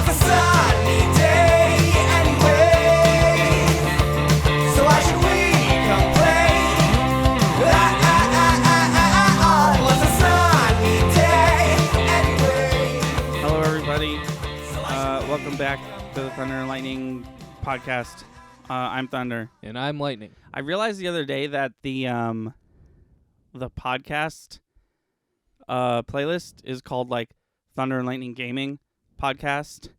a sunny day anyway. So why should we complain? It was a sunny day anyway. Hello, everybody. Welcome back to the Thunder and Lightning podcast. I'm Thunder. And I'm Lightning. I realized the other day that the podcast playlist is called like Thunder and Lightning Gaming Podcast,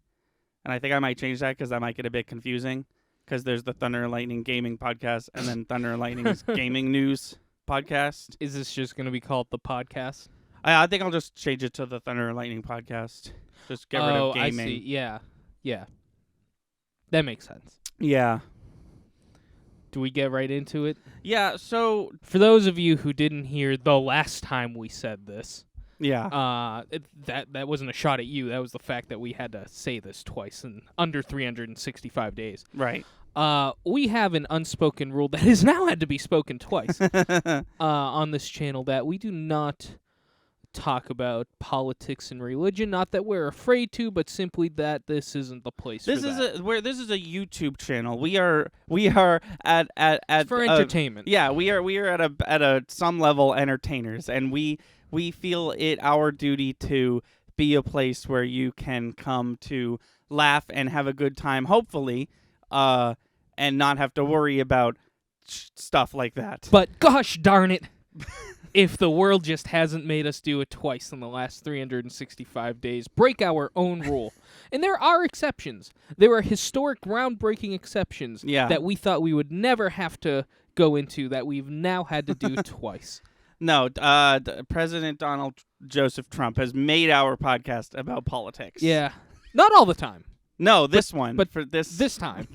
and I think I might change that because that might get a bit confusing. Because there's the Thunder and Lightning Gaming Podcast, and then Thunder and Lightning's Gaming News Podcast. Is this just going to be called the podcast? I think I'll just change it to the Thunder and Lightning Podcast. Just get rid of gaming. I see. Yeah. That makes sense. Yeah. Do we get right into it? Yeah, so... For those of you who didn't hear the last time we said this, Yeah. that wasn't a shot at you. That was the fact that we had to say this twice in under 365 days. Right. We have an unspoken rule that has now had to be spoken twice on this channel that we do not talk about politics and religion. Not that we're afraid to, but simply that this isn't the place This for is that. this is a YouTube channel. We are at It's for entertainment. Yeah, we are at a some level entertainers, and we feel it our duty to be a place where you can come to laugh and have a good time, hopefully, and not have to worry about stuff like that. But gosh darn it, if the world just hasn't made us do it twice in the last 365 days, break our own rule. And there are exceptions. There are historic, groundbreaking exceptions that we thought we would never have to go into that we've now had to do twice. No, President Donald Joseph Trump has made our podcast about politics. Yeah. Not all the time. No, this one. But for this time.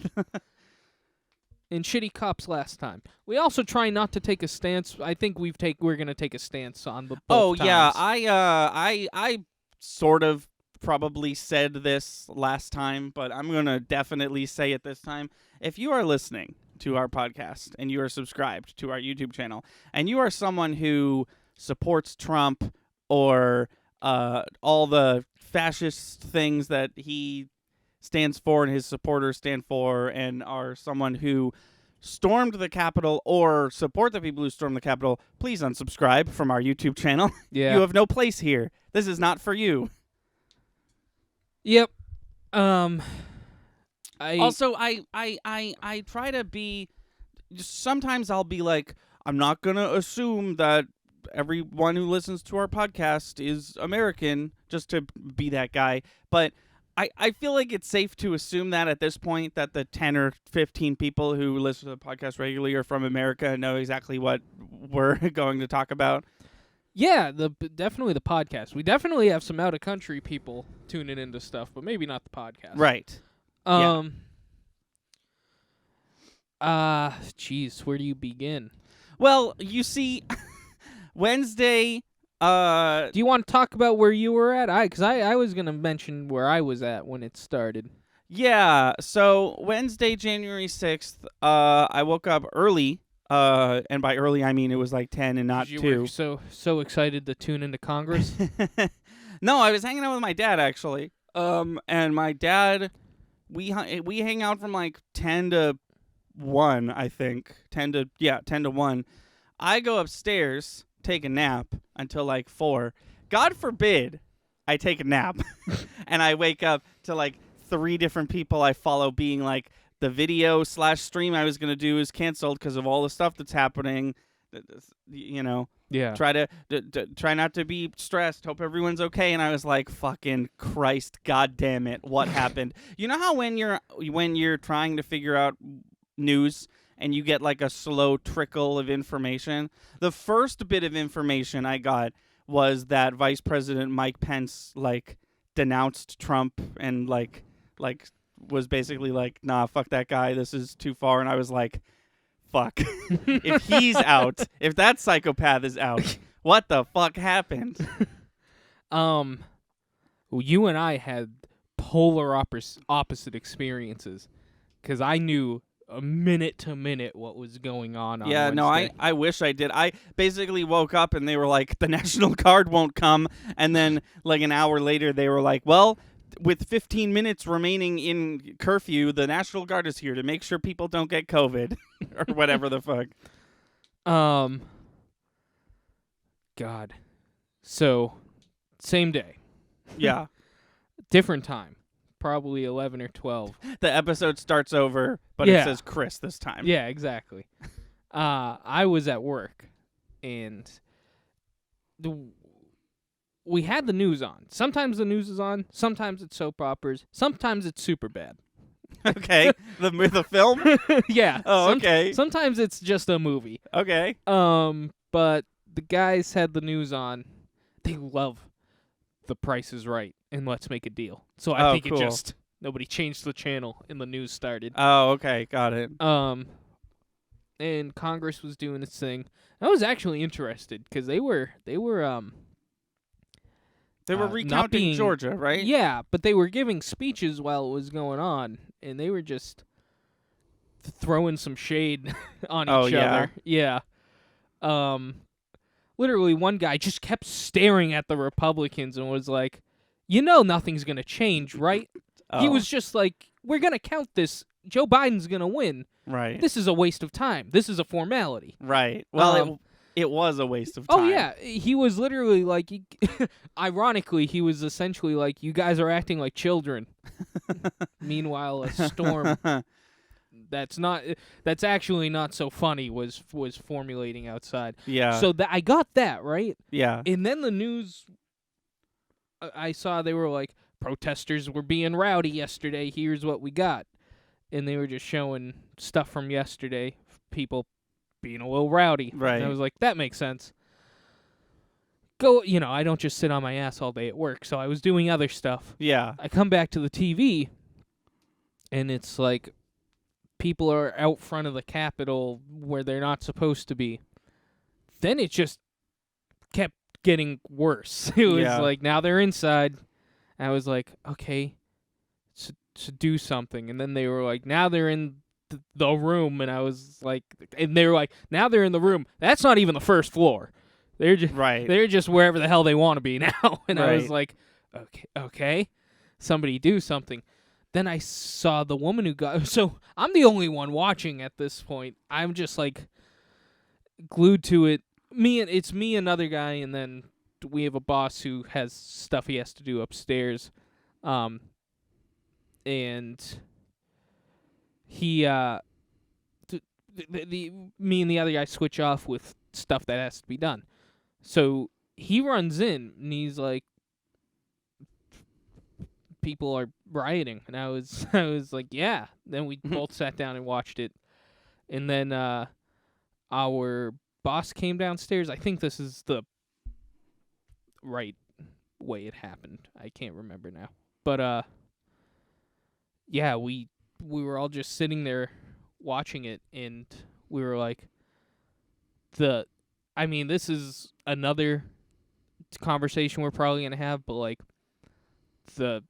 And shitty cops last time. We also try not to take a stance. I think we're going to take a stance on the both times. Yeah, I sort of probably said this last time, but I'm going to definitely say it this time. If you are listening to our podcast and you are subscribed to our YouTube channel and you are someone who supports Trump or all the fascist things that he stands for and his supporters stand for, and are someone who stormed the Capitol or support the people who stormed the Capitol, please unsubscribe from our YouTube channel. Yeah. You have no place here. This is not for you. Yep. Also, I try to be... Sometimes I'll be like, I'm not going to assume that everyone who listens to our podcast is American, just to be that guy. But I feel like it's safe to assume that at this point that the 10 or 15 people who listen to the podcast regularly are from America and know exactly what we're going to talk about. Yeah, definitely the podcast. We definitely have some out-of-country people tuning into stuff, but maybe not the podcast. Right. Geez, where do you begin? Well, you see, Wednesday... do you want to talk about where you were at? Because I was going to mention where I was at when it started. Yeah, so Wednesday, January 6th, I woke up early, and by early I mean it was like 10 and not 2. You were so excited to tune into Congress? No, I was hanging out with my dad, actually. And my dad, we hang out from like 10 to 1, I think. 10 to 1. I go upstairs, take a nap until like 4. God forbid I take a nap and I wake up to like 3 different people I follow being like, the video/stream I was going to do is canceled because of all the stuff that's happening. You know, yeah. Try not to be stressed. Hope everyone's okay. And I was like, fucking Christ, God damn it. What happened? You know how when you're trying to figure out news and you get like a slow trickle of information? The first bit of information I got was that Vice President Mike Pence like denounced Trump and like was basically like, nah, fuck that guy. This is too far. And I was like, fuck. If he's out, if that psychopath is out, what the fuck happened? You and I had polar opposite experiences because I knew a minute to minute what was going on Yeah, no, Wednesday. I wish I did. I basically woke up and they were like, the National Guard won't come. And then like an hour later, they were like, well, with 15 minutes remaining in curfew, the National Guard is here to make sure people don't get COVID or whatever the fuck. God. So, same day, Yeah. different time, probably 11 or 12. The episode starts over, but Yeah. it says Chris this time. Yeah, exactly. I was at work, and we had the news on. Sometimes the news is on. Sometimes it's soap operas. Sometimes it's super bad. Okay. The film? Yeah. Oh, okay. Sometimes it's just a movie. Okay. But the guys had the news on. They love The Price is Right and Let's Make a Deal. So I Oh, think cool. it just nobody changed the channel and the news started. Oh, okay. Got it. And Congress was doing its thing. I was actually interested because they were They were not recounting being- Georgia, right? Yeah, but they were giving speeches while it was going on, and they were just throwing some shade on Oh, each yeah? other. Yeah. Literally, one guy just kept staring at the Republicans and was like, "You know, nothing's gonna change, right?" He Oh, was just like, "We're gonna count this. Joe Biden's gonna win. right. This is a waste of time. This is a formality." Right. Well, Um, it was a waste of time. Oh yeah, he was literally like, ironically, he was essentially like, "You guys are acting like children." Meanwhile, a storm that's actually not so funny was formulating outside. Yeah. So I got that right, yeah. and then the news. I saw they were like, protesters were being rowdy yesterday. Here's what we got, and they were just showing stuff from yesterday. People being a little rowdy. Right. And I was like, that makes sense. I don't just sit on my ass all day at work, so I was doing other stuff. Yeah. I come back to the TV, and it's like people are out front of the Capitol where they're not supposed to be. Then it just kept getting worse. It was Yeah. like, now they're inside. I was like, okay, to do something. And then they were like, now they're in the room. And I was like, and they were like, now they're in the room. That's not even the first floor. They're just Right. they're just wherever the hell they want to be now. And I was Right. like, okay, somebody do something. Then I saw the woman who got. So I'm the only one watching at this point. I'm just like glued to it. It's me, another guy, and then we have a boss who has stuff he has to do upstairs. And he me and the other guy switch off with stuff that has to be done. So he runs in and he's like, people are rioting, and I was like, yeah. Then we both sat down and watched it, and then our boss came downstairs. I think this is the right way it happened. I can't remember now, but yeah, we were all just sitting there watching it, and we were like, this is another conversation we're probably gonna have, but like the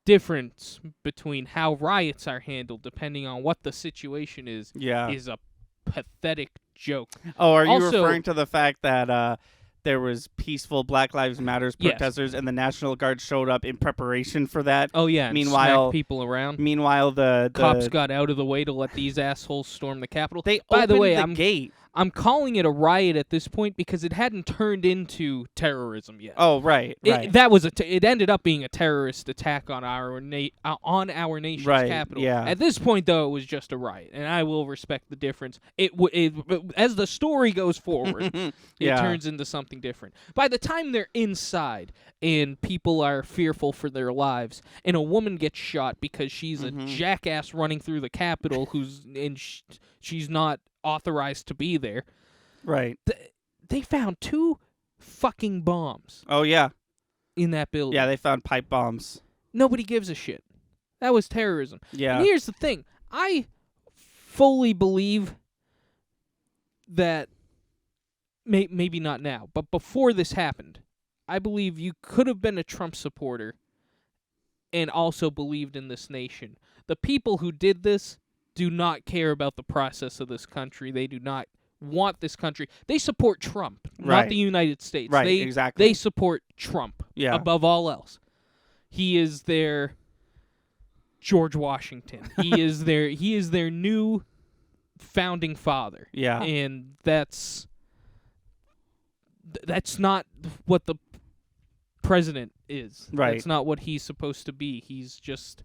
difference between how riots are handled depending on what the situation is Yeah. is a pathetic joke. Oh, are you Also- referring to the fact that there was peaceful Black Lives Matters Yes. protesters and the National Guard showed up in preparation for that? Oh yeah, and Meanwhile- smacked people around. Meanwhile, the Cops got out of the way to let these assholes storm the Capitol. they By the opened way, the I'm gate. I'm calling it a riot at this point because it hadn't turned into terrorism yet. Oh, right. Right. It ended up being a terrorist attack on our nation's Right, capital. yeah. At this point, though, it was just a riot, and I will respect the difference. As the story goes forward, it Yeah. turns into something different. By the time they're inside and people are fearful for their lives, and a woman gets shot because she's a jackass running through the Capitol she's not authorized to be there, Right. they found 2 fucking bombs Oh, yeah. in that building. Yeah, they found pipe bombs. Nobody gives a shit. That was terrorism. Yeah. And here's the thing. I fully believe that maybe not now, but before this happened, I believe you could have been a Trump supporter and also believed in this nation. The people who did this do not care about the process of this country. They do not want this country. They support Trump, not Right. the United States. Right, They exactly. support Trump Yeah. above all else. He is their George Washington. He is their new founding father. Yeah. And that's not what the president is. Right. That's not what he's supposed to be. He's just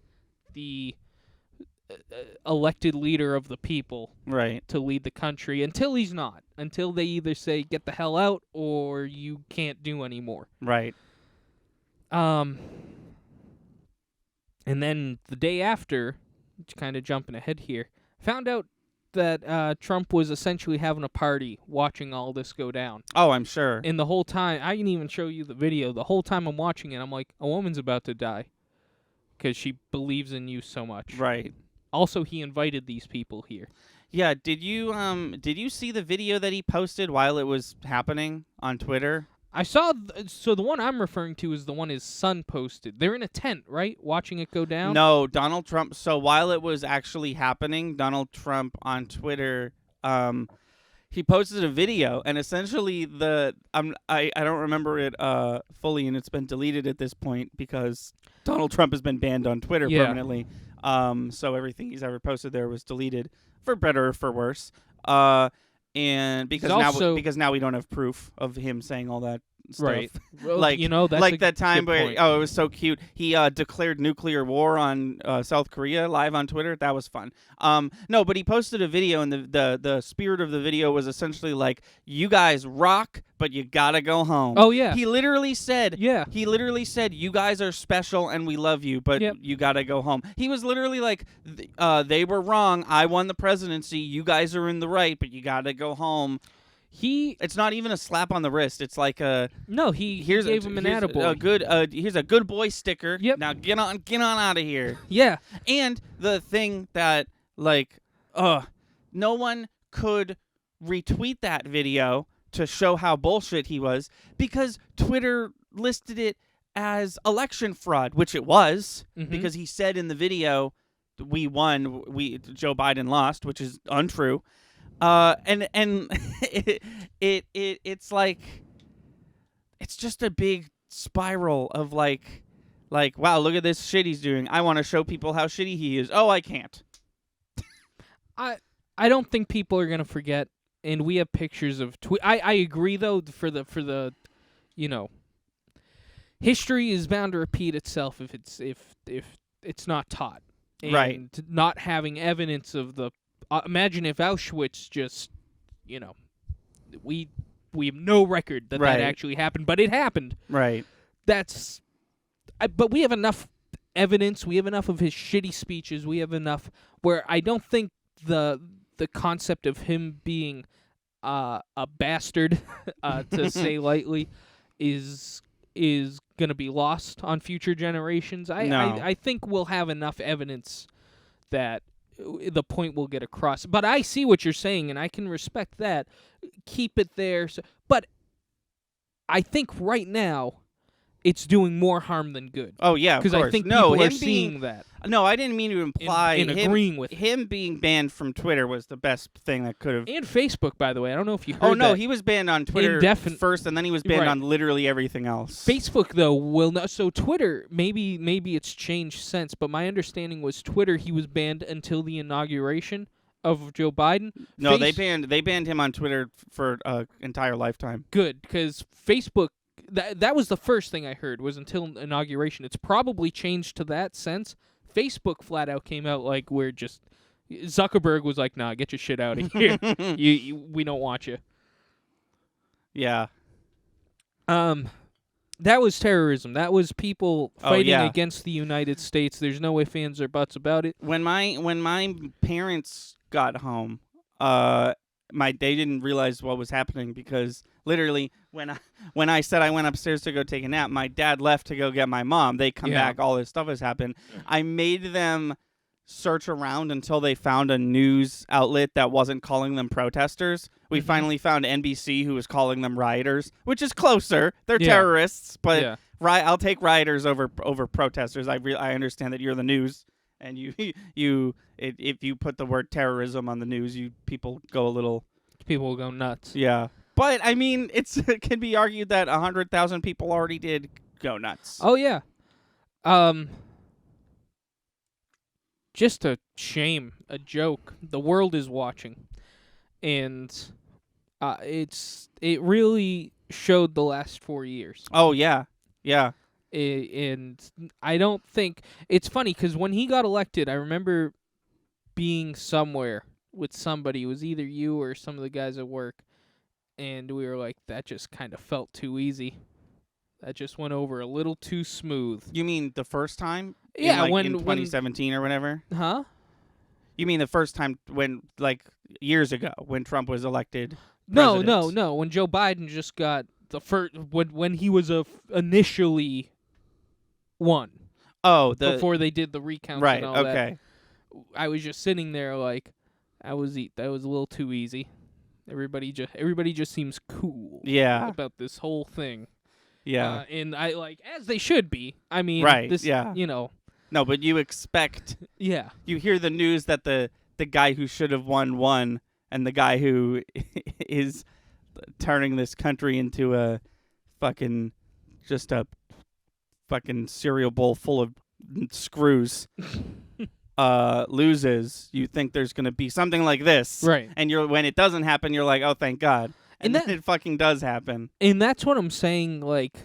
the elected leader of the people Right. to lead the country until he's not. Until they either say get the hell out or you can't do anymore. Right. And then the day after, kind of jumping ahead here, found out that Trump was essentially having a party watching all this go down. Oh, I'm sure. And the whole time, I can even show you the video. The whole time I'm watching it, I'm like, a woman's about to die because she believes in you so much. Right. Also, he invited these people here. Yeah. Did you see the video that he posted while it was happening on Twitter? I saw, so the one I'm referring to is the one his son posted. They're in a tent, right? Watching it go down? No, Donald Trump. So while it was actually happening, Donald Trump on Twitter, he posted a video, and essentially I don't remember it fully, and it's been deleted at this point because Donald Trump has been banned on Twitter Yeah. permanently. So everything he's ever posted there was deleted, for better or for worse. And because now we don't have proof of him saying all that stuff. Right. Well, Like, that's like a that time good where point. it was so cute. He declared nuclear war on South Korea live on Twitter. That was fun. No, but he posted a video, and the spirit of the video was essentially like, "You guys rock, but you gotta go home." Oh, yeah. He literally said, Yeah. He literally said, "You guys are special, and we love you, but Yep. you gotta go home." He was literally like, "They were wrong. I won the presidency. You guys are in the right, but you gotta go home." It's not even a slap on the wrist. It's like a He here's gave him an here's attaboy. a good here's a good boy sticker. Yep. Now get on out of here. Yeah. And the thing that no one could retweet that video to show how bullshit he was because Twitter listed it as election fraud, which it was, Mhm. because he said in the video, "We won, Joe Biden lost," which is untrue. And it's like, it's just a big spiral of like, wow, look at this shit he's doing. I want to show people how shitty he is. Oh, I can't. I don't think people are gonna forget, and we have pictures of. I agree though for the, history is bound to repeat itself if it's not taught. And Right. Not having evidence of the. Imagine if Auschwitz just, we have no record that Right. actually happened, but it happened. Right. But we have enough evidence. We have enough of his shitty speeches. We have enough where I don't think the concept of him being a bastard, to say lightly, is going to be lost on future generations. No. I think we'll have enough evidence that the point will get across. But I see what you're saying, and I can respect that. Keep it there. But I think right now it's doing more harm than good. Oh yeah, of Because course. I think no, people are him seeing being, that No, I didn't mean to imply and him, agreeing with it. him being banned from Twitter was the best thing that could have. And Facebook, by the way. I don't know if you heard Oh no, that. he was banned on Twitter first, and then he was banned Right. on literally everything else. Facebook, though, will not. So Twitter, maybe it's changed since, but my understanding was Twitter, he was banned until the inauguration of Joe Biden. No, they banned him on Twitter for entire lifetime. Good, because Facebook, that was the first thing I heard, was until inauguration. It's probably changed to that since. Facebook flat out came out like we're just... Zuckerberg was like, nah, get your shit out of here. We don't want you. Yeah. That was terrorism. That was people fighting yeah. against the United States. There's no ifs, ands, or buts about it. When my parents got home, they didn't realize what was happening because literally when I said I went upstairs to go take a nap, my dad left to go get my mom. They come Yeah. back, all this stuff has happened. I made them search around until they found a news outlet that wasn't calling them protesters. We Mhm. finally found NBC, who was calling them rioters, which is closer. They're Yeah. terrorists, but Yeah. I'll take rioters over protesters. I understand that you're the news, and if you put the word terrorism on the news, people go a little, People will go nuts. yeah. But I mean, it can be argued that 100,000 people already did go nuts. Oh, yeah. Just a shame, a joke. The world is watching, and it really showed the last 4 years. Oh yeah, yeah, And I don't think it's funny because when he got elected, I remember being somewhere with somebody. It was either you or some of the guys at work, and we were like, "That just kind of felt too easy. That just went over a little too smooth." You mean the first time? Yeah, in when 2017 or whatever. Huh? You mean the first time when years ago when Trump was elected? No. president? When Joe Biden just got the first, when he was initially won Oh, before they did the recount. right. And all Okay. that, I was just sitting there like, that was a little too easy. Everybody just seems cool. Yeah. About this whole thing. Yeah. And I like, as they should be. I mean, Right, This, yeah. No, but you expect. Yeah. You hear the news that the guy who should have won, and the guy who is turning this country into a fucking cereal bowl full of screws loses. You think there's gonna be something like this, Right. And when it doesn't happen, you're like, oh, thank God. And And then it fucking does happen. And that's what I'm saying. Like,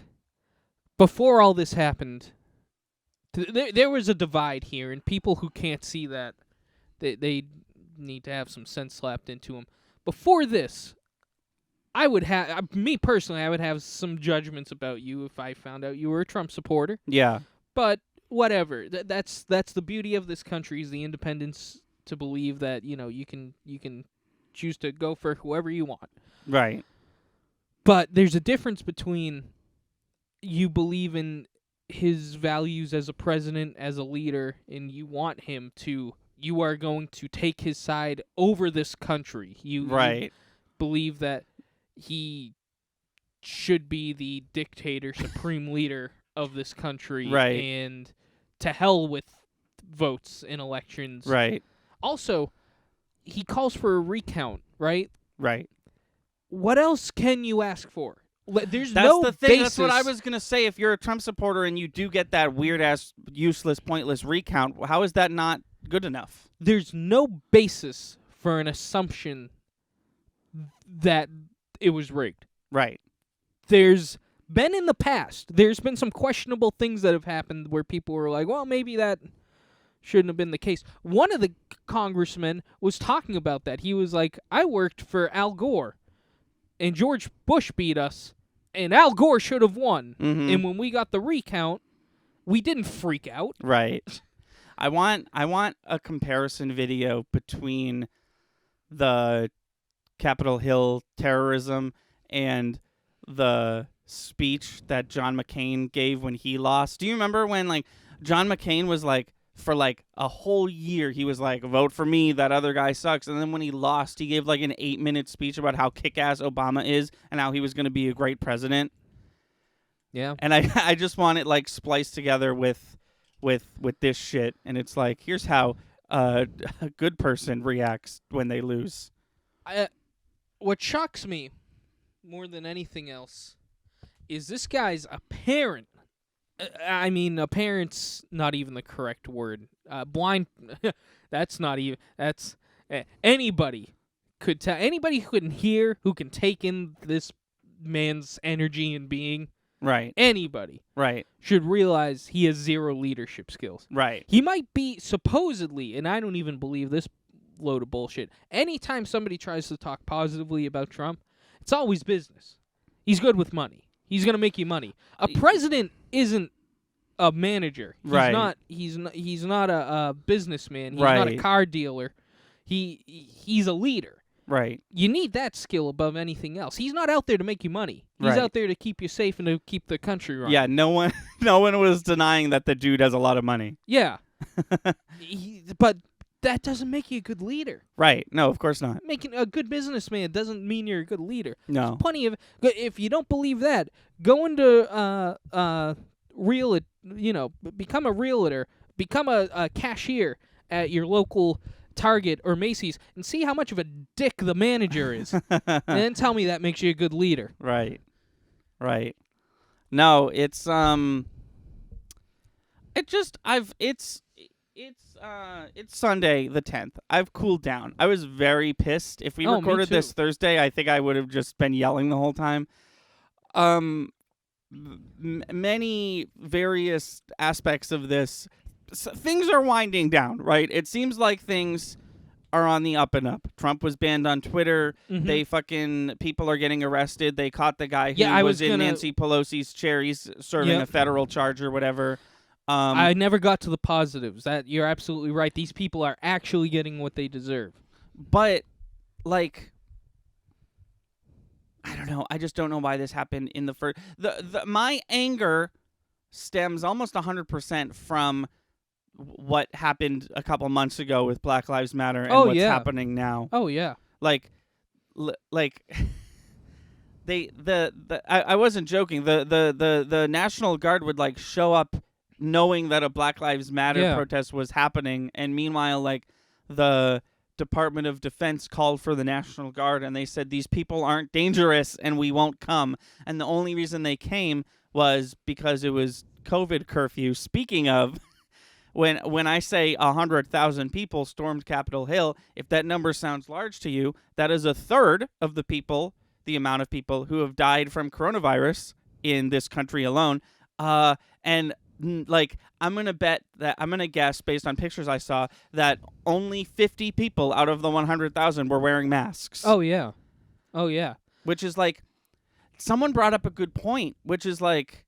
before all this happened, there was a divide here, and people who can't see that, they need to have some sense slapped into them. Before this, I would have, me personally, I would have some judgments about you if I found out you were a Trump supporter. Yeah. But whatever. That's the beauty of this country, is the independence to believe that you can choose to go for whoever you want. Right. But there's a difference between you believe in his values as a president, as a leader, and you want him to. You are going to take his side over this country. You Right. believe that he should be the dictator, supreme leader of this country. Right. And to hell with votes in elections. Right. Also, he calls for a recount, right? Right. What else can you ask for? There's That's no the thing. basis. That's what I was gonna say. If you're a Trump supporter and you do get that weird ass, useless, pointless recount, how is that not good enough? There's no basis for an assumption that it was rigged. Right. There's been in the past. There's been some questionable things that have happened where people were like, well, maybe that shouldn't have been the case. One of the congressmen was talking about that. He was like, I worked for Al Gore, and George Bush beat us, and Al Gore should have won. Mhm. And when we got the recount, we didn't freak out. Right. I want a comparison video between the Capitol Hill terrorism and the speech that John McCain gave when he lost. Do you remember when John McCain was for a whole year he was like, vote for me, that other guy sucks, and then when he lost he gave an 8-minute speech about how kick-ass Obama is and how he was going to be a great president. Yeah. And I just want it spliced together with this shit, and it's here's how a good person reacts when they lose. What shocks me more than anything else is this guy's apparent. I mean, apparent's not even the correct word. Blind. That's not even. That's anybody could tell. Anybody who can hear, who can take in this man's energy and being. Right. Anybody Right. should realize he has zero leadership skills. Right. He might be supposedly, and I don't even believe this load of bullshit. Anytime somebody tries to talk positively about Trump, it's always business. He's good with money. He's gonna make you money. A president isn't a manager. He's Right. not. He's not a businessman. He's not a Right. car dealer. He's a leader. Right. You need that skill above anything else. He's not out there to make you money. He's Right. out there to keep you safe and to keep the country running. Yeah, no one was denying that the dude has a lot of money. Yeah. But that doesn't make you a good leader. Right. No, of course not. Making a good businessman doesn't mean you're a good leader. No. Plenty of. If you don't believe that, go into become a realtor, become a cashier at your local Target or Macy's, and see how much of a dick the manager is, and then tell me that makes you a good leader. Right. Right. No, it's It's Sunday the 10th. I've cooled down. I was very pissed. If we Oh, me recorded this too. Thursday, I think I would have just been yelling the whole time. Many various aspects of this, things are winding down, right? It seems like things are on the up and up. Trump was banned on Twitter. Mhm. People are getting arrested. They caught the guy who Yeah, I was was in gonna- Nancy Pelosi's chair. He's serving Yep. a federal charge or whatever. I never got to the positives. That you're absolutely right. These people are actually getting what they deserve. But like, I don't know. I just don't know why this happened in the first. My anger stems almost 100% from what happened a couple months ago with Black Lives Matter and Oh, what's yeah. happening now. Oh yeah. Like I wasn't joking. The National Guard would like show up knowing that a Black Lives Matter Yeah. protest was happening, and meanwhile, like, the Department of Defense called for the National Guard, and they said these people aren't dangerous and we won't come. And the only reason they came was because it was COVID curfew. Speaking of, when I say 100,000 people stormed Capitol Hill, if that number sounds large to you, that is a third of the amount of people who have died from coronavirus in this country alone. Like, I'm gonna guess based on pictures I saw that only 50 people out of the 100,000 were wearing masks. Oh yeah. Oh yeah. Which is like, someone brought up a good point, which is like,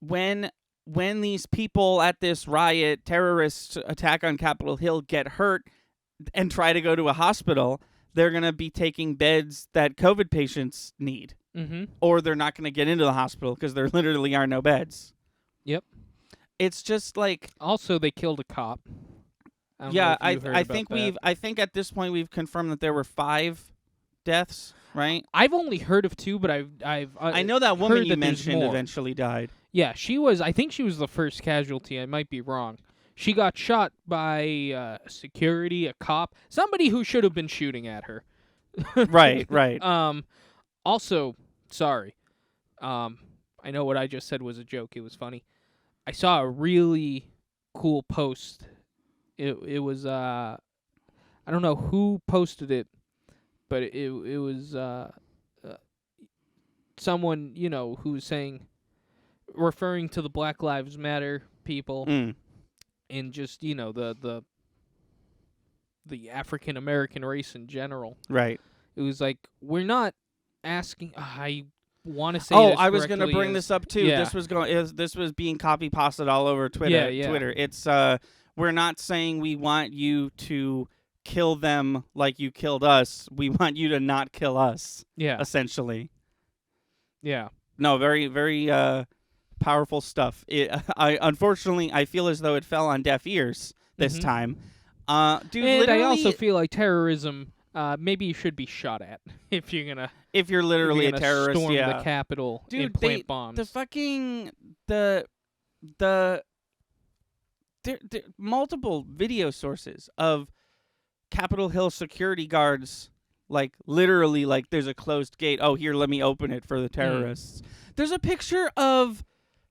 when these people at this riot, terrorist attack on Capitol Hill get hurt and try to go to a hospital, they're gonna be taking beds that COVID patients need, Mm-hmm. or they're not gonna get into the hospital because there literally are no beds. Yep. It's just like, Also, they killed a cop. I don't know yeah, if you heard I about think that. I think at this point we've confirmed that there were 5 deaths, right? I've only heard of 2, but I know that woman heard you that there's mentioned more. eventually died. Yeah, she was. I think she was the first casualty. I might be wrong. She got shot by security, a cop, somebody who should have been shooting at her. Right, right. Also, sorry. I know what I just said was a joke. It was funny. I saw a really cool post. It was I don't know who posted it, but it was someone, you know, who was saying, referring to the Black Lives Matter people Mm. and just, you know, the African American race in general. Right. It was like, we're not asking. I want to say. Oh, it as I was going to correctly bring as- this up too. Yeah. This was being copy pasted all over Twitter. Yeah, yeah. Twitter. It's we're not saying we want you to kill them like you killed us. We want you to not kill us, Yeah, essentially. yeah. No, very very powerful stuff. Unfortunately I feel as though it fell on deaf ears this Mhm. time. Dude, And literally, I also feel like terrorism. Maybe you should be shot at if you're gonna. if you're literally if a you're gonna terrorist, storm yeah. the Capitol Dude, and plant bombs. The fucking there multiple video sources of Capitol Hill security guards, like, literally, like, there's a closed gate. Oh, here, let me open it for the terrorists. There's a picture of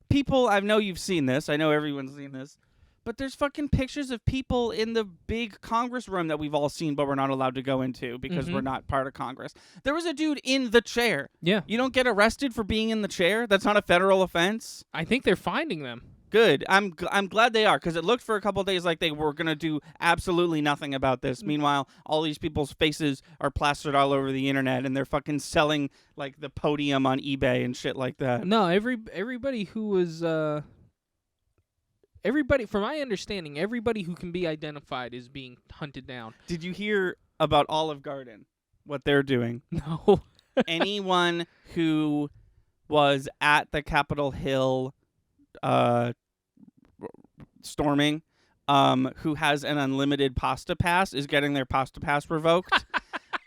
people. I know you've seen this. I know everyone's seen this. But there's fucking pictures of people in the big Congress room that we've all seen, but we're not allowed to go into because Mhm. we're not part of Congress. There was a dude in the chair. Yeah, You don't get arrested for being in the chair. That's not a federal offense. I think they're finding them. Good. I'm glad they are, because it looked for a couple of days like they were gonna do absolutely nothing about this. Meanwhile, all these people's faces are plastered all over the internet, and they're fucking selling like the podium on eBay and shit like that. No, everybody who was everybody, from my understanding, everybody who can be identified is being hunted down. Did you hear about Olive Garden? What they're doing? No. Anyone who was at the Capitol Hill storming, who has an unlimited pasta pass, is getting their pasta pass revoked.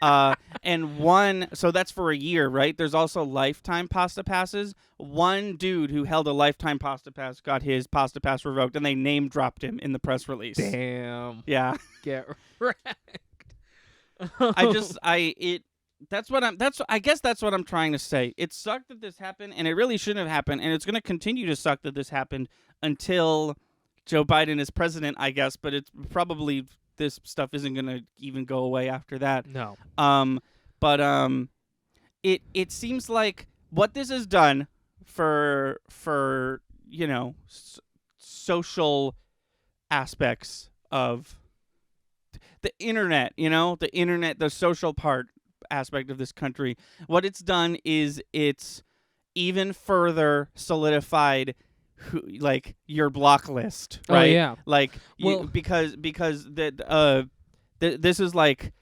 So that's for a year, right? There's also lifetime pasta passes. One dude who held a lifetime pasta pass got his pasta pass revoked, and they name dropped him in the press release. Damn. Yeah. Get wrecked. I guess that's what I'm trying to say. It sucked that this happened, and it really shouldn't have happened, and it's going to continue to suck that this happened until Joe Biden as president, I guess, but it's probably this stuff isn't going to even go away after that. No. But it seems like what this has done for social aspects of the internet, the social part aspect of this country. What it's done is it's even further solidified your block list, right? Oh, yeah. Because this is like,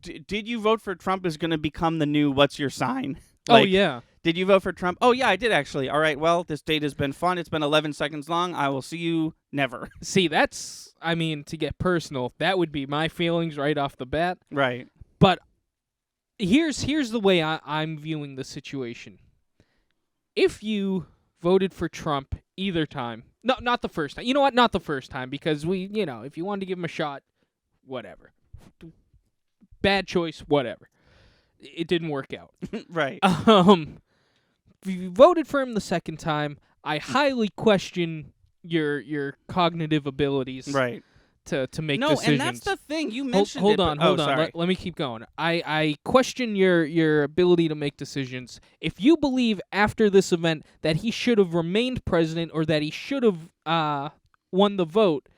did you vote for Trump is going to become the new what's your sign? Oh, yeah. Did you vote for Trump? Oh, yeah, I did actually. All right, well, this date has been fun. It's been 11 seconds long. I will see you never. See, that's, to get personal, that would be my feelings right off the bat. Right. But here's the way I'm viewing the situation. If you voted for Trump either time, no, not the first time. You know what? Not the first time, because if you wanted to give him a shot, whatever. Bad choice, whatever. It didn't work out. Right. If you voted for him the second time, I highly question your cognitive abilities. Right. To make no, decisions. And that's the thing. You mentioned hold it. on. Sorry. Let me keep going. I question your ability to make decisions. If you believe after this event that he should have remained president or that he should have won the vote,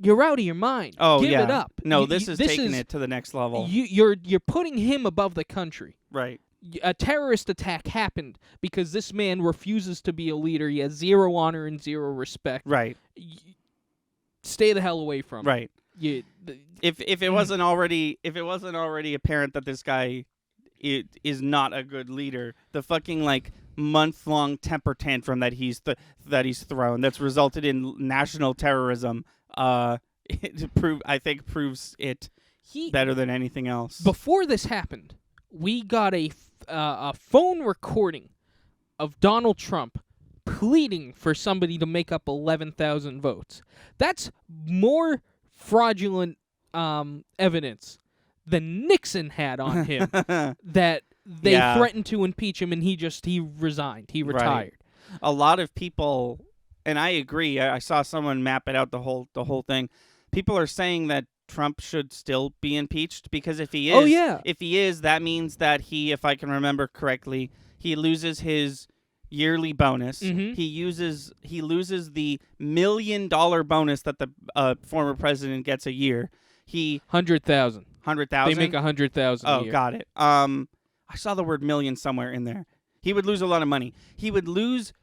you're out of your mind. Oh, Give yeah. it up. No, this is taking it to the next level. You're putting him above the country. Right. A terrorist attack happened because this man refuses to be a leader. He has zero honor and zero respect. Right. Stay the hell away from him. Right. If it wasn't already apparent that this guy is not a good leader, the fucking month-long temper tantrum that he's thrown that's resulted in national terrorism I think proves it better than anything else. Before this happened, we got a phone recording of Donald Trump pleading for somebody to make up 11,000 votes. That's more fraudulent evidence than Nixon had on him that they threatened to impeach him, and he resigned. He retired. Right. A lot of people, and I agree. I saw someone map it out the whole thing. People are saying that Trump should still be impeached because if he is, that means that if I can remember correctly, he loses his yearly bonus. Mm-hmm. He loses the $1 million bonus that the former president gets a year. 100,000. 100,000. They make 100,000. Oh, a year. got it. I saw the word million somewhere in there. He would lose a lot of money. He would lose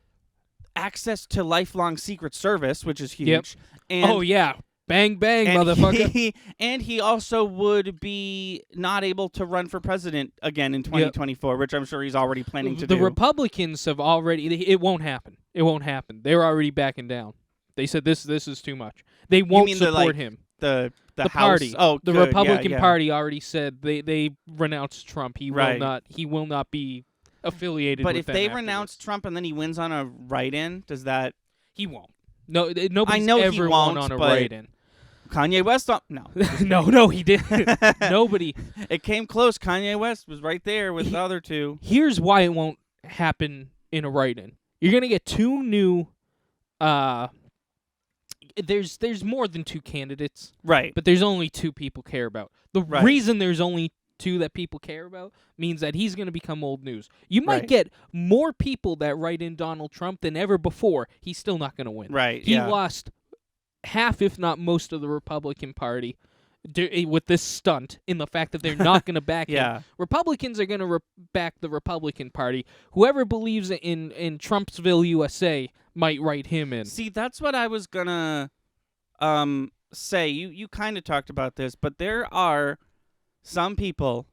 access to lifelong Secret Service, which is huge. Yep. And, oh yeah, bang bang, motherfucker. And he also would be not able to run for president again in 2024, which I'm sure he's already planning to do. The Republicans have already. It won't happen. It won't happen. They're already backing down. They said this is too much. They won't support him. The House, party. Oh, the good. Republican yeah. Party already said they renounced Trump. He Right. will not be affiliated. But with if them they after renounce this. Trump and then he wins on a write-in, does that? He won't. No, nobody's I know ever he won won't, on a but write-in. Kanye West? No. no, he didn't. Nobody. It came close. Kanye West was right there with the other two. Here's why it won't happen in a write-in. You're gonna get two new. There's more than two candidates, Right. but there's only two people care about. The Right. reason there's only two that people care about means that he's going to become old news. You might Right. get more people that write in Donald Trump than ever before. He's still not going to win. Right, He yeah. lost half, if not most, of the Republican Party with this stunt in the fact that they're not going to back Yeah. him. Republicans are going to back the Republican Party. Whoever believes in Trumpsville, USA, might write him in. See, that's what I was gonna say. You kind of talked about this, but there are some people,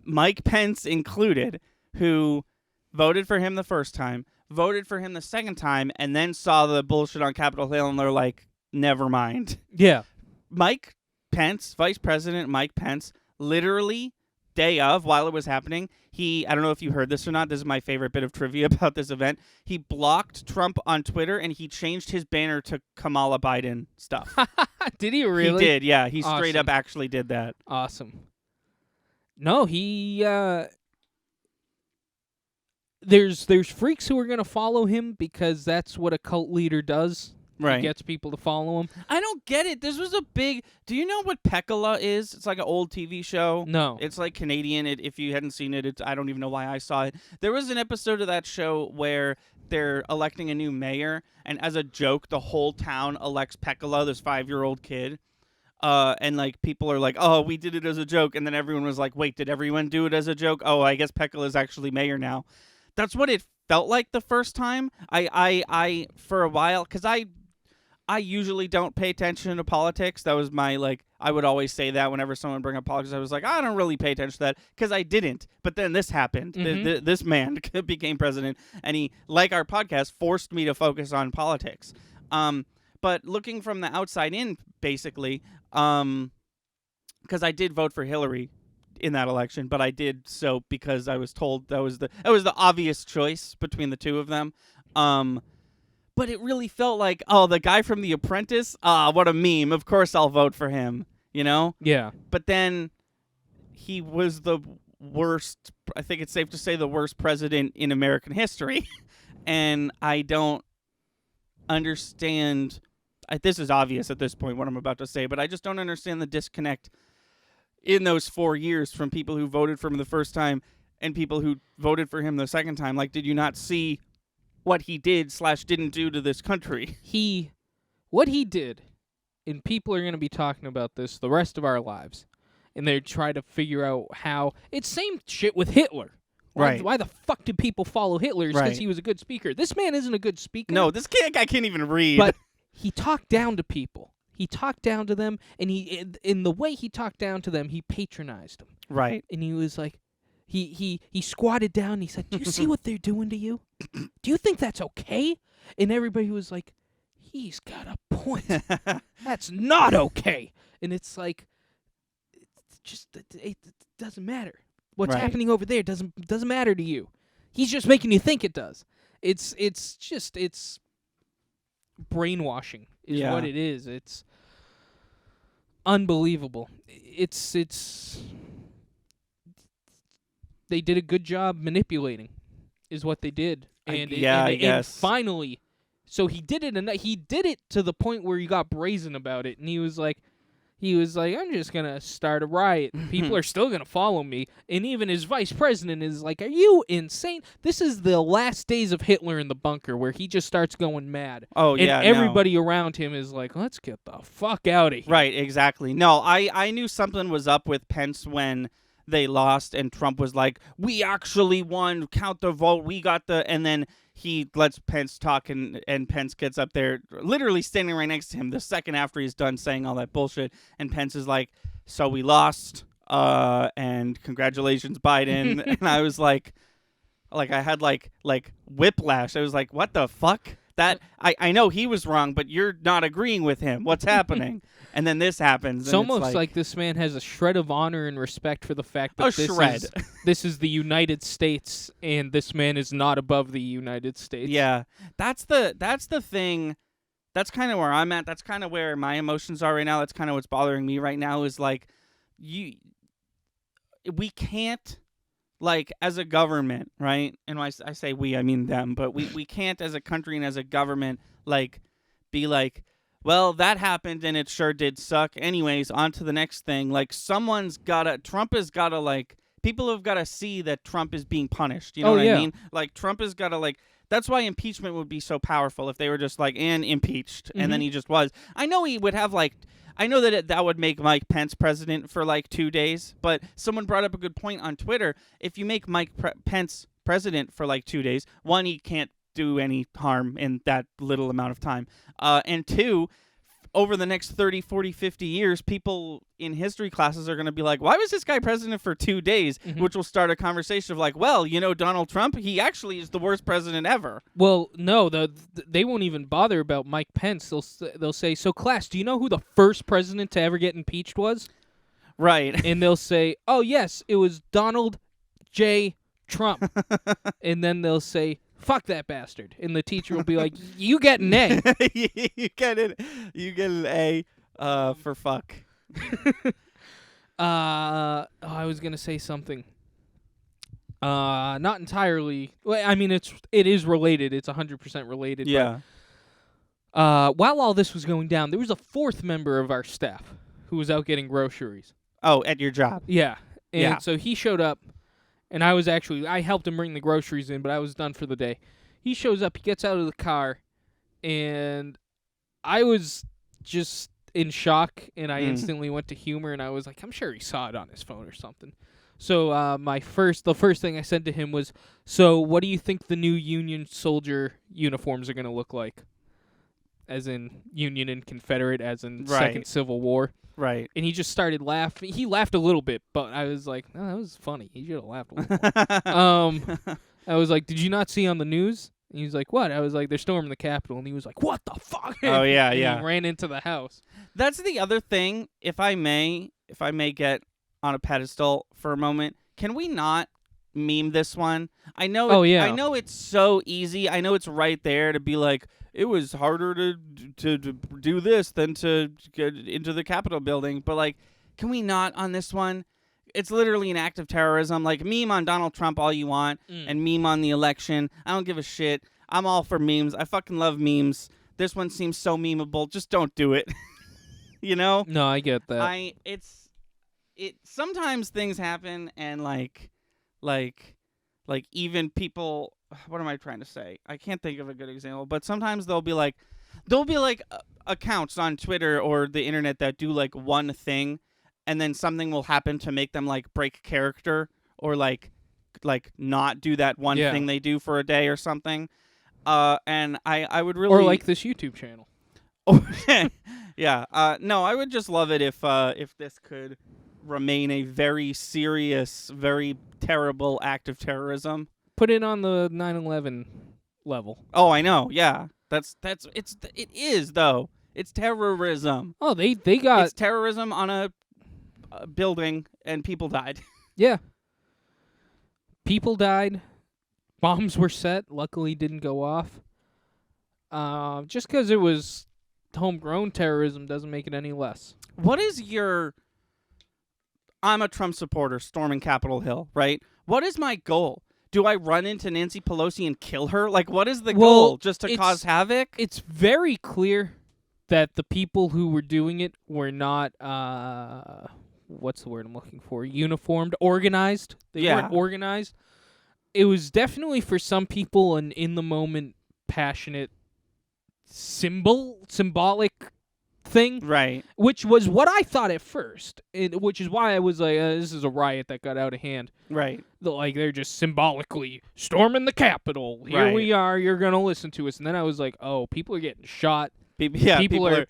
Mike Pence included, who voted for him the first time, voted for him the second time, and then saw the bullshit on Capitol Hill, and they're like, never mind. Yeah. Mike Pence, Vice President Mike Pence, literally day of, while it was happening, I don't know if you heard this or not, this is my favorite bit of trivia about this event, he blocked Trump on Twitter and he changed his banner to Kamala Biden stuff. Did he really? He did, yeah. He straight Awesome. up actually did that. Awesome. No, he there's freaks who are going to follow him because that's what a cult leader does. Right. He gets people to follow him. I don't get it. This was a big. Do you know what Pekala is? It's like an old TV show. No. It's like Canadian. If you hadn't seen it, I don't even know why I saw it. There was an episode of that show where they're electing a new mayor, and as a joke, the whole town elects Pekala, this 5-year-old kid. And like people are like, "Oh, we did it as a joke," and then everyone was like, "Wait, did everyone do it as a joke? Oh, I guess Pekala is actually mayor now." That's what it felt like the first time. I for a while, because I usually don't pay attention to politics. That was my, like, I would always say that whenever someone bring up politics. I was like, I don't really pay attention to that because I didn't. But then this happened. This man became president, and he, like our podcast, forced me to focus on politics. But looking from the outside in, basically, because I did vote for Hillary in that election, but I did so because I was told that was the obvious choice between the two of them. But it really felt like, oh, the guy from The Apprentice, what a meme. Of course I'll vote for him, you know? Yeah. But then he was the worst, I think it's safe to say the worst president in American history. And I don't understand, this is obvious at this point, what I'm about to say, but I just don't understand the disconnect in those 4 years from people who voted for him the first time and people who voted for him the second time. Like, did you not see what he did / didn't do to this country? What he did, and people are going to be talking about this the rest of our lives, and they try to figure out how, it's same shit with Hitler. Right. Why the fuck do people follow Hitler? Because Right. he was a good speaker. This man isn't a good speaker. No, this guy can't even read. But he talked down to people. He talked down to them, and in the way he talked down to them, he patronized them. Right. And he was like, he squatted down and he said, "Do you see what they're doing to you? Do you think that's okay?" And everybody was like, "He's got a point. That's not okay." And it's like, it's just it doesn't matter. What's Right. happening over there doesn't matter to you. He's just making you think it does. It's brainwashing is Yeah. what it is. It's unbelievable. It's they did a good job manipulating is what they did. I guess. And finally, so he did it he did it to the point where he got brazen about it, and he was like, I'm just going to start a riot. People are still going to follow me. And even his vice president is like, are you insane? This is the last days of Hitler in the bunker where he just starts going mad. Oh, and yeah, no. everybody around him is like, let's get the fuck out of here. Right, exactly. No, I knew something was up with Pence when they lost and Trump was like, we actually won, count the vote, we got the, and then he lets Pence talk and Pence gets up there literally standing right next to him the second after he's done saying all that bullshit, and Pence is like, so we lost, and congratulations, Biden. And I was like I had like whiplash. I was like, what the fuck? That I know he was wrong, but you're not agreeing with him. What's happening? And then this happens. It's and almost like this man has a shred of honor and respect for the fact that this is the United States, and this man is not above the United States. Yeah, that's the thing. That's kind of where I'm at. That's kind of where my emotions are right now. That's kind of what's bothering me right now is like, we can't, like, as a government, right? And when I say we, I mean them, but we can't as a country and as a government, like, be like, well, that happened and it sure did suck. Anyways, on to the next thing. Like, Trump has got to, like, people have got to see that Trump is being punished. You know what I mean? Like, Trump has got to, like, that's why impeachment would be so powerful if they were just like, and impeached. And then he just was. I know he would have, like, I know that that would make Mike Pence president for like 2 days, but someone brought up a good point on Twitter. If you make Mike Pence president for like 2 days, one, he can't do any harm in that little amount of time. And two, over the next 30, 40, 50 years, people in history classes are going to be like, why was this guy president for 2 days? Which will start a conversation of like, well, you know, Donald Trump, he actually is the worst president ever. Well, no, they won't even bother about Mike Pence. They'll say, so class, do you know who the first president to ever get impeached was? Right. And they'll say, oh, yes, it was Donald J. Trump. And then they'll say, fuck that bastard. And the teacher will be like, you get an A. You get an A for fuck. I was going to say something. Not entirely. Well, I mean, it is related. It's 100% related. Yeah. While all this was going down, there was a fourth member of our staff who was out getting groceries. Oh, at your job. Yeah. And Yeah. so he showed up, and I helped him bring the groceries in, but I was done for the day. He shows up, he gets out of the car, and I was just in shock, and I instantly went to humor, and I was like, I'm sure he saw it on his phone or something. So the first thing I said to him was, so what do you think the new Union soldier uniforms are going to look like? As in Union and Confederate, as in Second Right. Civil War. Right. And he just started laughing. He laughed a little bit, but I was like, oh, that was funny. He should have laughed a little more. I was like, did you not see on the news? And he was like, what? I was like, they're storming the Capitol. And he was like, what the fuck? Oh, yeah, And yeah. He ran into the house. That's the other thing. If I may get on a pedestal for a moment, can we not meme this one? I know. Oh, yeah. I know it's so easy. I know it's right there to be like, it was harder to do this than to get into the Capitol building. But like, can we not on this one? It's literally an act of terrorism. Like, meme on Donald Trump all you want, and meme on the election. I don't give a shit. I'm all for memes. I fucking love memes. This one seems so memeable. Just don't do it. You know? No, I get that. Sometimes things happen and like even people, what am I trying to say? I can't think of a good example, but sometimes there'll be like accounts on Twitter or the internet that do like one thing, and then something will happen to make them like break character or like not do that one Yeah. thing they do for a day or something. And I would really Or like this YouTube channel. yeah. No, I would just love it if this could remain a very serious, very terrible act of terrorism. Put it on the 9/11 level. Oh, I know. Yeah. It is though. It's terrorism. Oh, they got It's terrorism on a building and people died. yeah. People died. Bombs were set. Luckily, didn't go off. Just because it was homegrown terrorism doesn't make it any less. What is your I'm a Trump supporter storming Capitol Hill, right? What is my goal? Do I run into Nancy Pelosi and kill her? Like, what is the Well, goal? Just to it's- cause havoc? It's very clear that the people who were doing it were not what's the word I'm looking for? Uniformed, organized. They Yeah. weren't organized. It was definitely for some people an in the moment, passionate, symbolic thing, Right. which was what I thought at first, which is why I was like, this is a riot that got out of hand. Right. Like, they're just symbolically storming the Capitol. Here Right. we are. You're gonna listen to us. And then I was like, oh, people are getting shot. People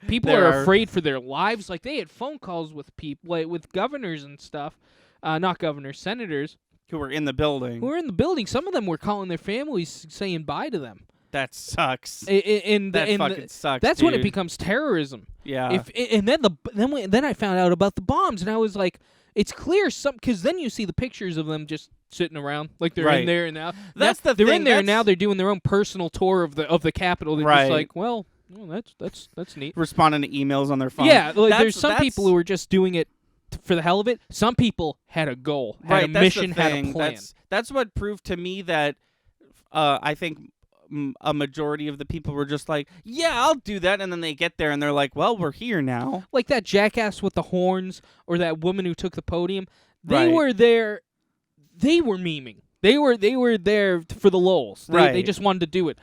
People are afraid for their lives. Like, they had phone calls with people, like, with governors and stuff. Not governors, senators who were in the building. who were in the building. Some of them were calling their families, saying bye to them. That sucks. That fucking sucks. That's when it dude. becomes terrorism. Yeah. Then I found out about the bombs, and I was like, it's clear because then you see the pictures of them just sitting around, like they're in Right. there and now. That's now, the they're thing, in there and that's- now. They're doing their own personal tour of the Capitol. They're Right. just like, well, that's neat. Responding to emails on their phone. Yeah, like That's- there's some that's- people who are just doing it for the hell of it. Some people had a goal, had right, a that's mission, the had thing. a plan. That's what proved to me that I think a majority of the people were just like, yeah, I'll do that, and then they get there and they're like, well, we're here now. Like that jackass with the horns or that woman who took the podium. They Right. were there. They were memeing. They were there for the lulz. They Right. just wanted to do it.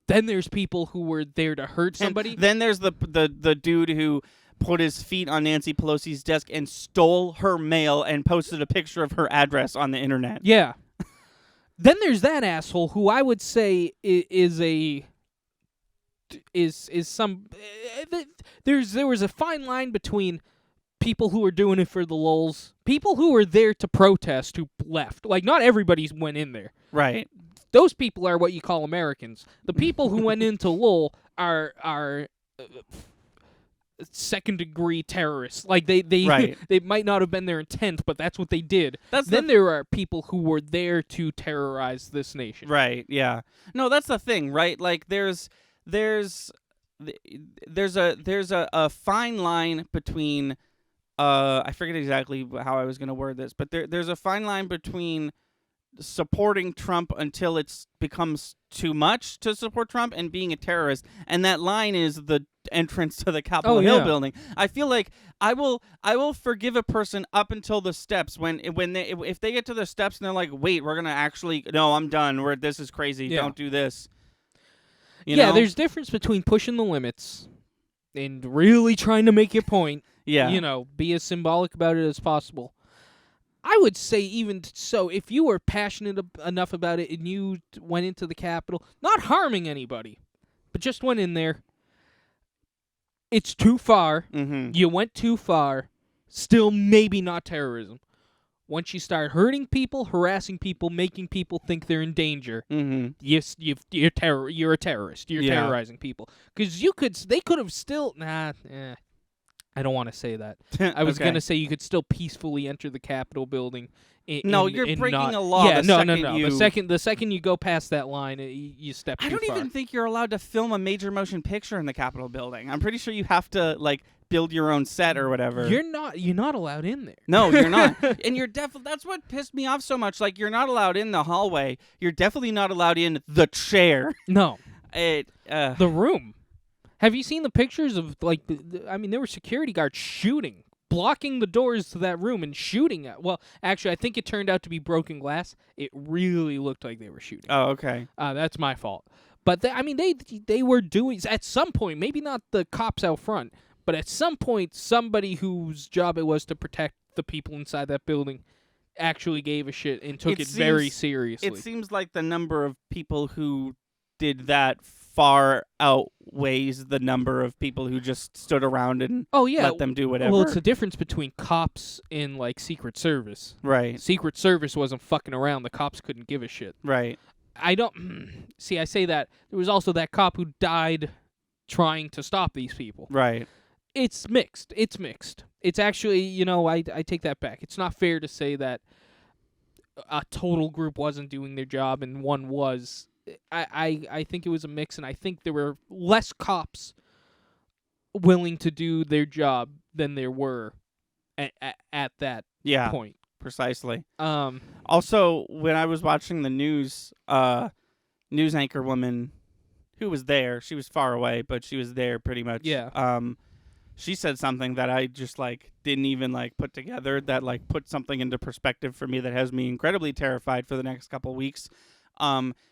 Then there's people who were there to hurt And somebody. then there's the dude who put his feet on Nancy Pelosi's desk and stole her mail and posted a picture of her address on the internet. Yeah. Then there's that asshole who I would say there was a fine line between people who were doing it for the lulz, people who were there to protest who left. Like, not everybody went in there. Right. Those people are what you call Americans. The people who went into Lowell are second-degree terrorists. Like, they Right. they might not have been their intent, but that's what they did. That's Then there are people who were there to terrorize this nation. Right, yeah. No, that's the thing, right? Like there's a fine line between I forget exactly how I was going to word this, but there's a fine line between supporting Trump until it becomes too much to support Trump and being a terrorist. And that line is the entrance to the Capitol Oh, Hill yeah. building. I feel like I will forgive a person up until the steps if they get to the steps and they're like, wait, we're gonna actually no, I'm done. This is crazy. Yeah. Don't do this. You yeah, know? there's difference between pushing the limits and really trying to make your point. yeah. You know, be as symbolic about it as possible. I would say even so, if you were passionate enough about it and you went into the Capitol, not harming anybody, but just went in there, it's too far. Mm-hmm. You went too far. Still, maybe not terrorism. Once you start hurting people, harassing people, making people think they're in danger, Mm-hmm. you're a terrorist. You're Yeah. terrorizing people. Because they could have still. I don't want to say that. I was Okay. gonna say you could still peacefully enter the Capitol building. No, you're breaking not, a law Yeah, the no. second you- The second you go past that line, you step too I don't far. even think you're allowed to film a major motion picture in the Capitol building. I'm pretty sure you have to build your own set or whatever. You're not allowed in there. No, you're not. And you're definitely that's what pissed me off so much. Like you're not allowed in the hallway. You're definitely not allowed in the chair. No, The the room. Have you seen the pictures of I mean, there were security guards shooting, blocking the doors to that room and shooting at. Well, actually, I think it turned out to be broken glass. It really looked like they were shooting. Oh, okay. That's my fault. But they were doing at some point, maybe not the cops out front, but at some point, somebody whose job it was to protect the people inside that building actually gave a shit and took it very seriously. It seems like the number of people who did that far outweighs the number of people who just stood around and oh yeah, let them do whatever. well, it's the difference between cops and Secret Service. right. Secret Service wasn't fucking around. The cops couldn't give a shit. Right. I don't see. I say that there was also that cop who died trying to stop these people. Right. It's mixed. It's actually, I take that back. It's not fair to say that a total group wasn't doing their job and one was. I think it was a mix, and I think there were less cops willing to do their job than there were at that Yeah. point. Precisely. Um, Also, when I was watching the news anchor woman who was there, she was far away, but she was there pretty much. Yeah. She said something that I just didn't even put together that put something into perspective for me that has me incredibly terrified for the next couple weeks.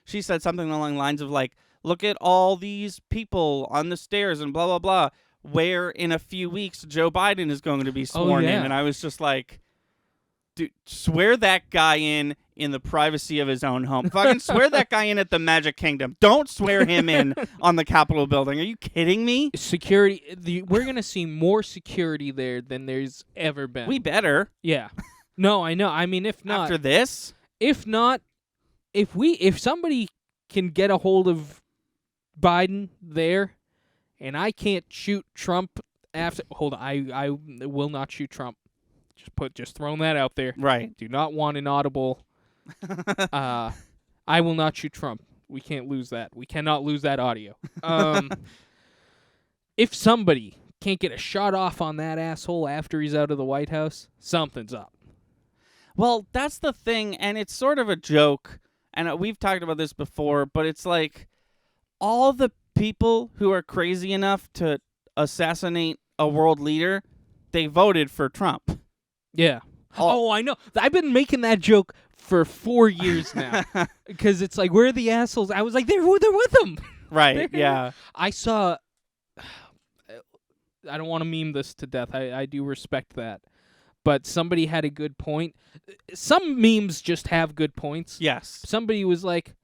She said something along the lines of look at all these people on the stairs and blah blah blah, where in a few weeks Joe Biden is going to be sworn yeah. in, and I was just like, dude, swear that guy in the privacy of his own home. Fucking swear that guy in at the Magic Kingdom. Don't swear him in on the Capitol building. Are you kidding me? security. We're gonna see more security there than there's ever been. We better. Yeah. No, I know. I mean, if not, After this? if somebody can get a hold of Biden there, and I can't shoot Trump after. Hold on, I will not shoot Trump. Just throwing that out there. Right. Do not want an audible. I will not shoot Trump. We can't lose that. We cannot lose that audio. If somebody can't get a shot off on that asshole after he's out of the White House, something's up. Well, that's the thing, and it's sort of a joke, and we've talked about this before, but it's all the people who are crazy enough to assassinate a world leader, they voted for Trump. Yeah. Oh, I know. I've been making that joke for 4 years now. Because it's where are the assholes? I was like, they're with him. Right, yeah. I saw... I don't want to meme this to death. I do respect that. But somebody had a good point. Some memes just have good points. Yes. Somebody was like,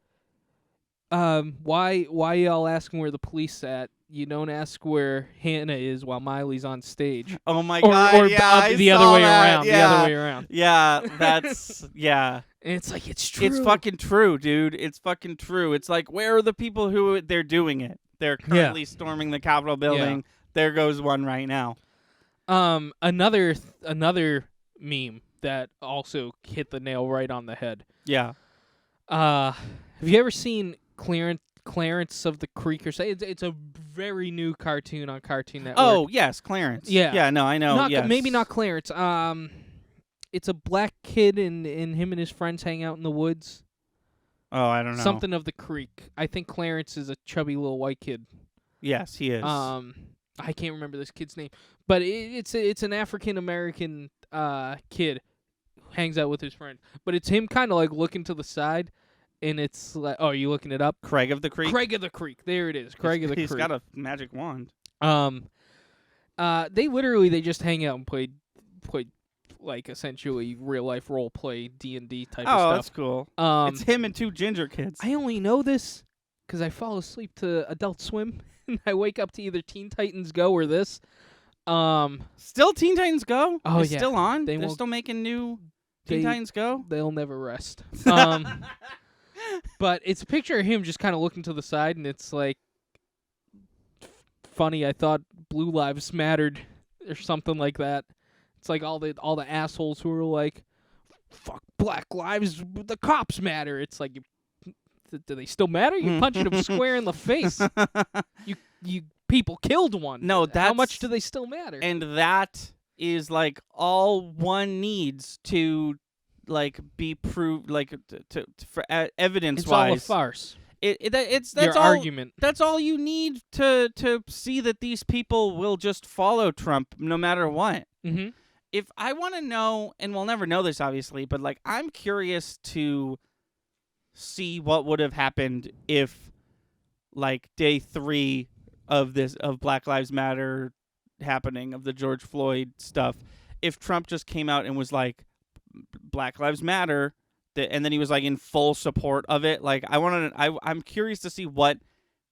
why y'all asking where the police at? You don't ask where Hannah is while Miley's on stage. Oh my Or God, yeah, the I other saw way that. around. Yeah. The other way around. Yeah, that's, yeah. And it's it's true. It's fucking true, dude. It's fucking true. It's where are the people who they're doing it? They're currently storming the Capitol building. Yeah. There goes one right now. Another meme that also hit the nail right on the head. Yeah. Have you ever seen Clarence of the Creek? Or say it's a very new cartoon on Cartoon Network. Oh, yes, Clarence. Yeah. Yeah, no, I know. Not, yes. maybe not Clarence. it's a black kid and him and his friends hang out in the woods. Oh, I don't know. Something of the Creek. I think Clarence is a chubby little white kid. Yes, he is. I can't remember this kid's name, but it's an African American kid who hangs out with his friend. But it's him kind of like looking to the side, and it's like, oh, are you looking it up? Craig of the Creek. Craig of the Creek. There it is. Craig of the He's Creek. got a magic wand. They just hang out and play like essentially real life role play D&D type of Oh, stuff. that's cool. Um, It's him and two ginger kids. I only know this because I fall asleep to Adult Swim, and I wake up to either Teen Titans Go or this. Still Teen Titans Go? Oh, It's yeah. still on? They They're won't- still making new Teen they- Titans Go? They'll never rest. But it's a picture of him just kind of looking to the side, and it's like funny. I thought Blue Lives Mattered or something like that. It's like all the assholes who are like, "Fuck Black Lives, the cops matter." It's like, do they still matter? You're punching them square in the face. You people killed one. No, How that's- much do they still matter? And that is like all one needs to like be proved, like to for evidence it's all a wise. farce. That's Your all. argument. That's all you need to see that these people will just follow Trump no matter what. Mm-hmm. If I want to know, and we'll never know this obviously, but like I'm curious to see what would have happened if like day 3 of Black Lives Matter happening, of the George Floyd stuff, if Trump just came out and was like Black Lives Matter, and then he was like in full support of it. Like I'm curious to see what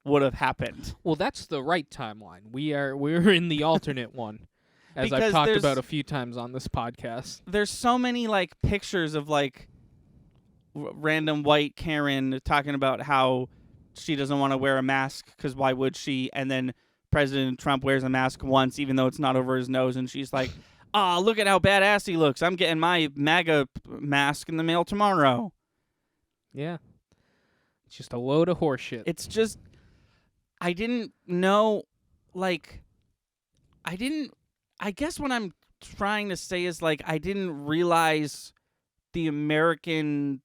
would have happened. Well, that's the right timeline. We're in the alternate one, as Because I've talked there's- about a few times on this podcast. There's so many like pictures of like random white Karen talking about how she doesn't want to wear a mask because why would she? And then President Trump wears a mask once, even though it's not over his nose, and she's like, "Ah, look at how badass he looks. I'm getting my MAGA mask in the mail tomorrow." Yeah, it's just a load of horseshit. It's just, I didn't know, like, I guess what I'm trying to say is, like, I didn't realize the American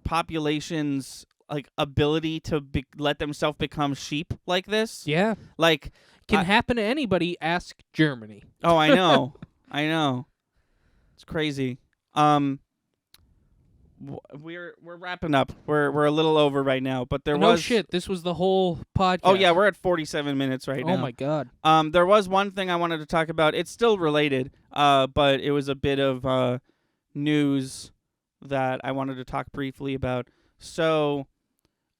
population's, like, ability to let themselves become sheep like this. Yeah, Like, can I- happen to anybody. Ask Germany. oh, I know. I know. It's crazy. We're wrapping up. We're a little over right now, but there no was shit. This was the whole podcast. Oh yeah, we're at 47 minutes right now. Oh my god. There was one thing I wanted to talk about. It's still related, but it was a bit of news that I wanted to talk briefly about. So,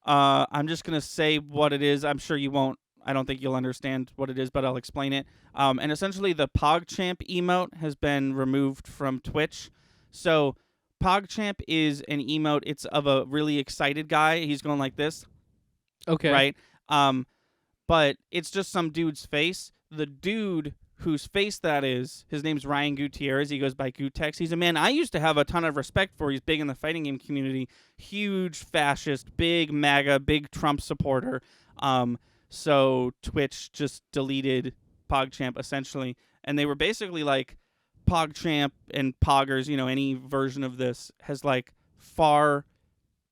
I'm just gonna say what it is. I'm sure you won't. I don't think you'll understand what it is, but I'll explain it. And essentially, the PogChamp emote has been removed from Twitch. So, PogChamp is an emote. It's of a really excited guy. He's going like this. Okay. Right? But it's just some dude's face. The dude whose face that is, his name's Ryan Gutierrez. He goes by Gutex. He's a man I used to have a ton of respect for. He's big in the fighting game community. Huge fascist, big MAGA, big Trump supporter. So Twitch just deleted PogChamp essentially. And they were basically like, PogChamp and Poggers, you know, any version of this has like far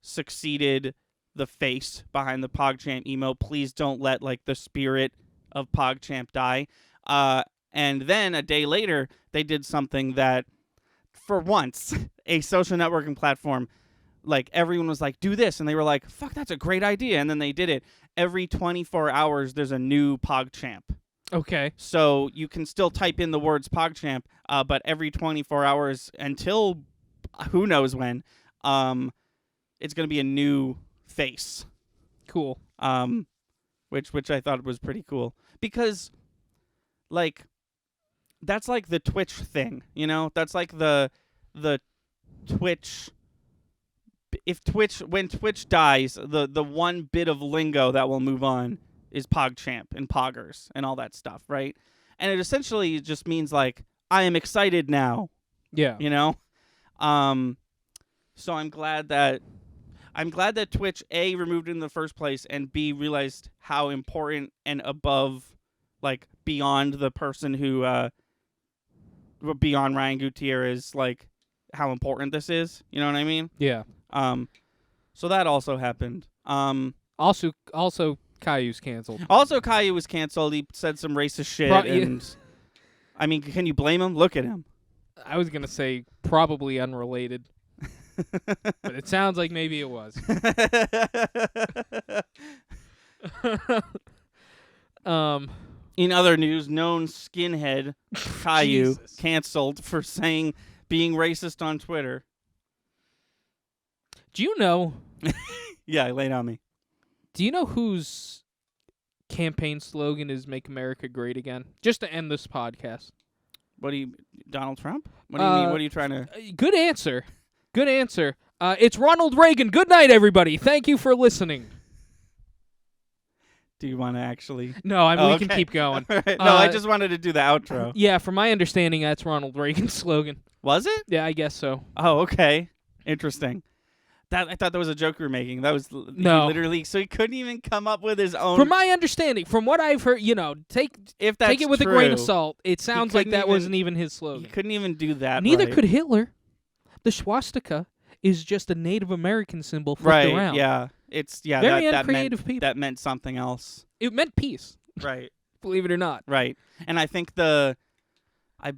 succeeded the face behind the PogChamp emo. Please don't let like the spirit of PogChamp die. And then a day later, they did something that, for once, a social networking platform, like everyone was like, do this. And they were like, fuck, that's a great idea. And then they did it. Every 24 hours, there's a new PogChamp. Okay. So you can still type in the words PogChamp, but every 24 hours until who knows when, it's going to be a new face. Cool. Which I thought was pretty cool because, like, that's like the Twitch thing, you know. That's like the Twitch. When Twitch dies, the one bit of lingo that will move on is PogChamp and Poggers and all that stuff, right? And it essentially just means like I am excited now, Yeah. you know. So I'm glad that Twitch A removed it in the first place, and B realized how important and above, like beyond the person who beyond Ryan Gutierrez, like how important this is. You know what I mean? Yeah. So that also happened. Also, Caillou's canceled. Also, Caillou was canceled. He said some racist shit, and I mean, can you blame him? Look at him. I was gonna say probably unrelated, but it sounds like maybe it was. In other news, known skinhead Caillou Jesus. canceled for being racist on Twitter. Do you know? Yeah, lay it on me. Do you know whose campaign slogan is "Make America Great Again"? Just to end this podcast. What do you, Donald Trump? What do you mean? What are you trying to? Good answer. Good answer. It's Ronald Reagan. Good night, everybody. Thank you for listening. Do you want to actually? No, I mean, we can okay. keep going. All right. No, I just wanted to do the outro. Yeah, from my understanding, that's Ronald Reagan's slogan. Was it? Yeah, I guess so. Oh, okay. Interesting. I thought that was a joke you were making. That was No. He literally. So he couldn't even come up with his own. From my understanding, from what I've heard, take if that's it with true, a grain of salt. It sounds like couldn't that even- wasn't even his He slogan. couldn't even do that. Neither right. could Hitler. The swastika is just a Native American symbol flipped Right. around. Yeah. It's Very that uncreative meant, people. That meant something else. It meant peace, Right. believe it or not. Right. And I think I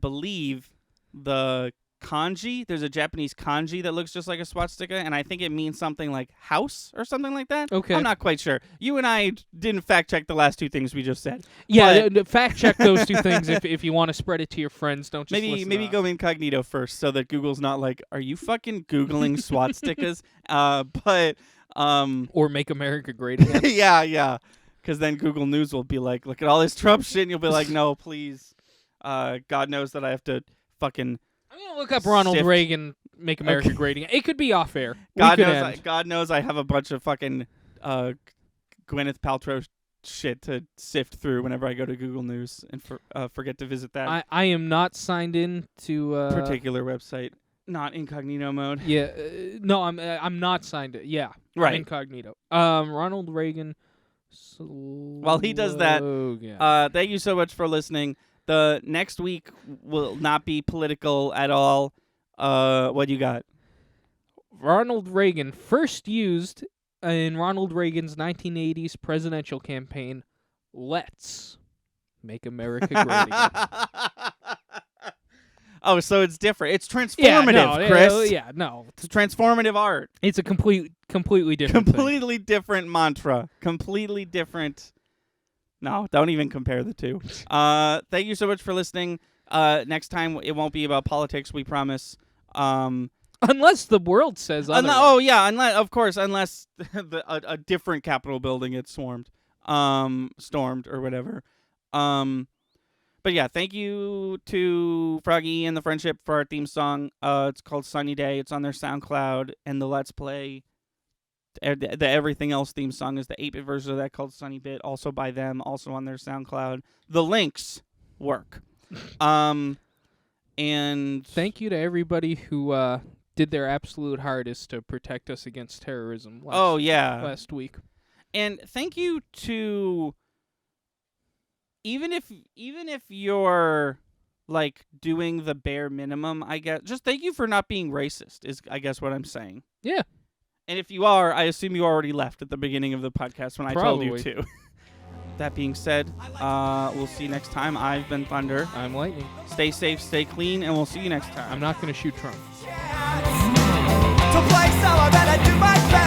believe the kanji, there's a Japanese kanji that looks just like a swastika, and I think it means something like house or something like that. Okay. I'm not quite sure. You and I didn't fact check the last two things we just said. Yeah, But- fact check those two things if you want to spread it to your friends. Don't just listen Maybe to go us. incognito first so that Google's not like, are you fucking Googling swastikas? But Or Make America Great Again. yeah. Because then Google News will be like, look at all this Trump shit, and you'll be like, no, please. God knows that I have to fucking. I'm gonna look up Ronald Sift. Reagan, Make America Great Again. It could be off air. God we could knows. end. God knows I have a bunch of fucking Gwyneth Paltrow shit to sift through whenever I go to Google News and forget to visit that I am not signed in to particular website. Not incognito mode. Yeah, no, I'm not signed in. Yeah, I'm Right. incognito. Ronald Reagan. While he does that, slogan. thank you so much for listening. The next week will not be political at all. What do you got? Ronald Reagan first used in Ronald Reagan's 1980s presidential campaign. Let's make America great again. Oh, so it's different. It's transformative, Chris. No. It's transformative art. It's a completely different thing. Completely different mantra. Completely different. No, don't even compare the two. Thank you so much for listening. Next time it won't be about politics, we promise. Unless the world says otherwise. Unless a different Capitol building gets stormed or whatever. But yeah, thank you to Froggy and the Friendship for our theme song. It's called Sunny Day. It's on their SoundCloud, and the Let's Play, the Everything Else theme song is the 8-bit version of that called Sunny Bit, also by them, also on their SoundCloud. The links work. And Thank you to everybody who did their absolute hardest to protect us against terrorism last week. And thank you to even if you're like doing the bare minimum, I guess, just thank you for not being racist is I guess what I'm saying. Yeah. And if you are, I assume you already left at the beginning of the podcast when I told you Probably. to. That being said, we'll see you next time. I've been Thunder. I'm Lightning. Stay safe, stay clean, and we'll see you next time. I'm not going to shoot Trump. To play solo, then I do my best.